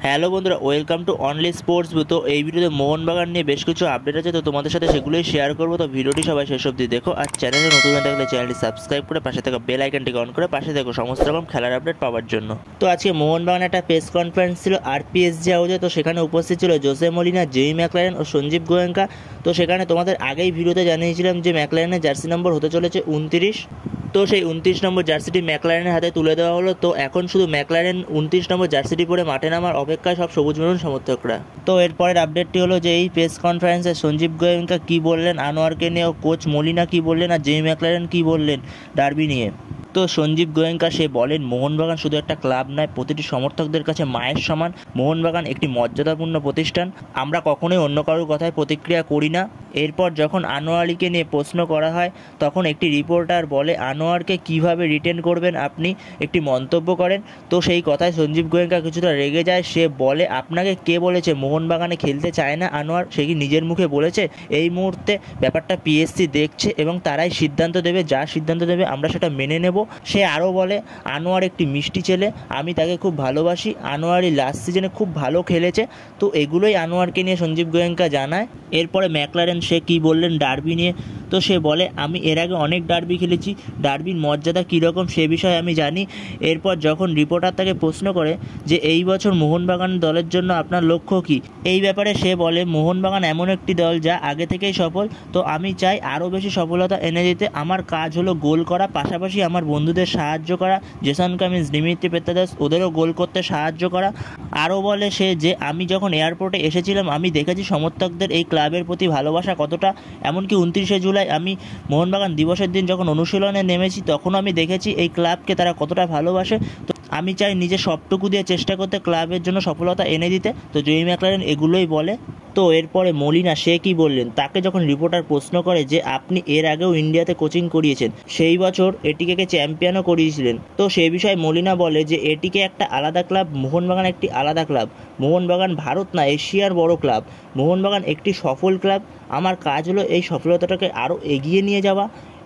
Hello বন্ধুরা, welcome to only sports view. তো এই ভিডিওতে মোহনবাগান নিয়ে বেশ কিছু আপডেট আছে, তো তোমাদের সাথে সেগুলোই শেয়ার করবো। তো ভিডিওটি সবাই শেষ অবধি দেখো, আর চ্যানেলে নতুন হয়ে থাকলে চ্যানেলটি সাবস্ক্রাইব করে পাশে থাকা বেল আইকনটিকে অন করে পাশে দেখো সমস্ত রকম খেলার আপডেট পাওয়ার জন্য। তো আজকে মোহনবাগান একটা প্রেস কনফারেন্স ছিল আরপিএসজি হাউসে। তো সেখানে উপস্থিত ছিল জোসে মলিনা, জেমি ম্যাকলারেন ও সঞ্জীব গোয়েঙ্কা। তো সেখানে তোমাদের আগেই ভিডিওতে জানিয়েছিলাম যে ম্যাকলারেনের জার্সি নম্বর হতে চলেছে 29। তো সেই 29 নম্বর জার্সিটি ম্যাকলারেনের হাতে তুলে দেওয়া হলো। তো এখন শুধু ম্যাকলারেন 29 নম্বর জার্সিটি পরে মাঠে নামার অপেক্ষায় সব সবুজ মেরুন সমর্থকরা। তো এরপরের আপডেটটি হলো যে এই প্রেস কনফারেন্সে সঞ্জীব গোয়েঙ্কা কী বললেন আনোয়ারকে নিয়ে, ও কোচ মলিনা কী বললেন, আর জেমি ম্যাকলারেন কী বললেন ডার্বি নিয়ে। তো সঞ্জীব গোয়েঙ্কা সে বলেন, মোহনবাগান শুধু একটা ক্লাব নয়, প্রতিটি সমর্থকদের কাছে মায়ের সমান। মোহনবাগান একটি মর্যাদাপূর্ণ প্রতিষ্ঠান, আমরা কখনোই অন্য কারোর কথায় প্রতিক্রিয়া করি না। এরপর যখন আনোয়ারকে নিয়ে প্রশ্ন করা হয়, তখন একটি রিপোর্টার বলে আনোয়ারকে কিভাবে রিটেন করবেন আপনি, একটি মন্তব্য করেন। তো সেই কথায় সঞ্জীব গোয়েঙ্কা কিছুটা রেগে যায়। সে বলে, আপনাকে কে বলেছে মোহনবাগানে খেলতে চায় না আনোয়ার? সে কি নিজের মুখে বলেছে? এই মুহূর্তে ব্যাপারটা পিএসসি দেখছে এবং তারাই সিদ্ধান্ত দেবে, যা সিদ্ধান্ত দেবে আমরা সেটা মেনে নেব। সে আরও বলে, আনোয়ার একটি মিষ্টি ছেলে, আমি তাকে খুব ভালোবাসি, আনোয়ারই লাস্ট সিজনে খুব ভালো খেলেছে। তো এগুলোই আনোয়ারকে নিয়ে সঞ্জীব গোয়েঙ্কা জানায়। এরপরে ম্যাকলারেন সে কী বললেন ডার্বি নিয়ে। তো সে বলে, আমি এর আগে অনেক ডার্বি খেলেছি, ডার্বির মর্যাদা কীরকম সে বিষয়ে আমি জানি। এরপর যখন রিপোর্টার তাকে প্রশ্ন করে যে এই বছর মোহনবাগান দলের জন্য আপনার লক্ষ্য কী, এই ব্যাপারে সে বলে, মোহনবাগান এমন একটি দল যা আগে থেকেই সফল, তো আমি চাই আরও বেশি সফলতা এনে দিতে। আমার কাজ হলো গোল করা, পাশাপাশি আমার বন্ধুদের সাহায্য করা, জেসন কামিন্স, দিমিত্রি পেত্রাদাস, ওদেরও গোল করতে সাহায্য করা। আরও বলে সে যে আমি যখন এয়ারপোর্টে এসেছিলাম আমি দেখেছি সমর্থকদের এই ক্লাবের প্রতি ভালোবাসা কতটা। এমনকি 29শে জুলাই আমি মোহনবাগান দিবসের দিন যখন অনুশীলনে নেমেছি তখনও আমি দেখেছি এই ক্লাবকে তারা কতটা ভালোবাসে। তো আমি চাই নিজের সবটুকু দিয়ে চেষ্টা করতে ক্লাবের জন্য সফলতা এনে দিতে। তো জেমি ম্যাকলারেন এগুলোই বলে। তো এরপরে মলিনা সে কী বললেন, তাকে যখন রিপোর্টার প্রশ্ন করে যে আপনি এর আগেও ইন্ডিয়াতে কোচিং করিয়েছেন, সেই বছর এটিকে চ্যাম্পিয়নও করিয়েছিলেন, তো সেই বিষয়ে মলিনা বলে যে এটিকে একটা আলাদা ক্লাব, মোহনবাগান একটি আলাদা ক্লাব। মোহনবাগান ভারত না, এশিয়ার বড় ক্লাব। মোহনবাগান একটি সফল ক্লাব, আমার কাজ হলো এই সফলতাটাকে আরও এগিয়ে নিয়ে যাওয়া।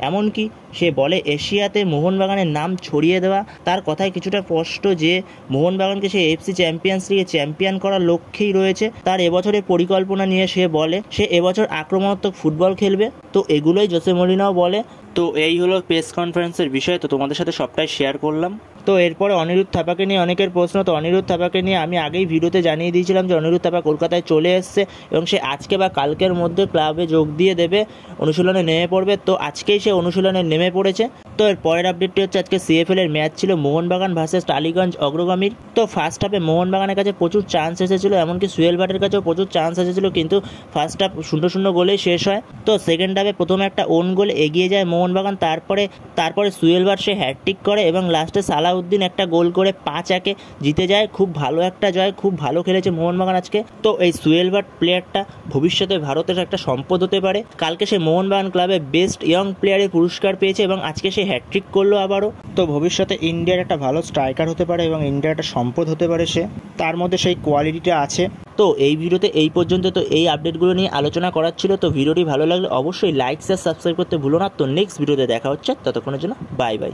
এমনকি সে বলে এশিয়াতে মোহনবাগানের নাম ছড়িয়ে দেওয়া। তার কথায় কিছুটা স্পষ্ট যে মোহনবাগানকে সে এফসি চ্যাম্পিয়ন্স লিগে চ্যাম্পিয়ন করার লক্ষ্যেই রয়েছে। তার এবছরের পরিকল্পনা নিয়ে সে বলে সে এবছর আক্রমণাত্মক ফুটবল খেলবে। তো এগুলোই জোসে মলিনাও বলে। তো এই হলো প্রেস কনফারেন্সের বিষয়, তো তোমাদের সাথে সবটাই শেয়ার করলাম। তো এরপরে অনিরুদ্ধ থাপাকে নিয়ে অনেকের প্রশ্ন। তো অনিরুদ্ধ থাপাকে নিয়ে আমি আগেই ভিডিওতে জানিয়ে দিয়েছিলাম যে অনিরুদ্ধ থাপা কলকাতায় চলে এসছে এবং সে আজকে বা কালকের মধ্যে ক্লাবে যোগ দিয়ে দেবে, অনুশীলনে নেমে পড়বে। তো আজকেই সে অনুশীলনে নেমে পড়েছে। তো এর পরের আপডেটটি হচ্ছে আজকে সিএফএল এর ম্যাচ ছিল মোহনবাগান ভার্সেস টালিগঞ্জ অগ্রগামীর। তো ফার্স্ট হাফে মোহনবাগানের কাছে প্রচুর চান্স এসেছিলো, এমনকি সুয়েল ভাটের কাছেও প্রচুর চান্স এসেছিলো, কিন্তু ফার্স্ট হাফ 0-0 গোলেই শেষ হয়। তো সেকেন্ড হাফে প্রথমে একটা ওন গোল এগিয়ে যায় মোহনবাগান, তারপরে সুয়েল ভাট সে হ্যাটট্রিক করে এবং লাস্টে সালাউদ্দিন একটা গোল করে 5-1 জিতে যায়। খুব ভালো একটা জয়, খুব ভালো খেলেছে মোহনবাগান আজকে। তো এই সুয়েল ভাট প্লেয়ারটা ভবিষ্যতে ভারতের একটা সম্পদ হতে পারে। কালকে সে মোহনবাগান ক্লাবে বেস্ট ইয়ং প্লেয়ারের পুরস্কার পেয়েছে এবং আজকে সে হ্যাটট্রিক করলো আবারও। তো ভবিষ্যতে ইন্ডিয়ার একটা ভালো স্ট্রাইকার হতে পারে এবং ইন্ডিয়ার একটা সম্পদ হতে পারে সে, তার মধ্যে সেই কোয়ালিটিটা আছে। তো এই ভিডিওতে এই পর্যন্ত। তো এই আপডেটগুলো নিয়ে আলোচনা করার ছিল। তো ভিডিওটি ভালো লাগলে অবশ্যই লাইক শেয়ার সাবস্ক্রাইব করতে ভুলো না। তো নেক্সট ভিডিওতে দেখা হচ্ছে, ততক্ষণের জন্য বাই বাই।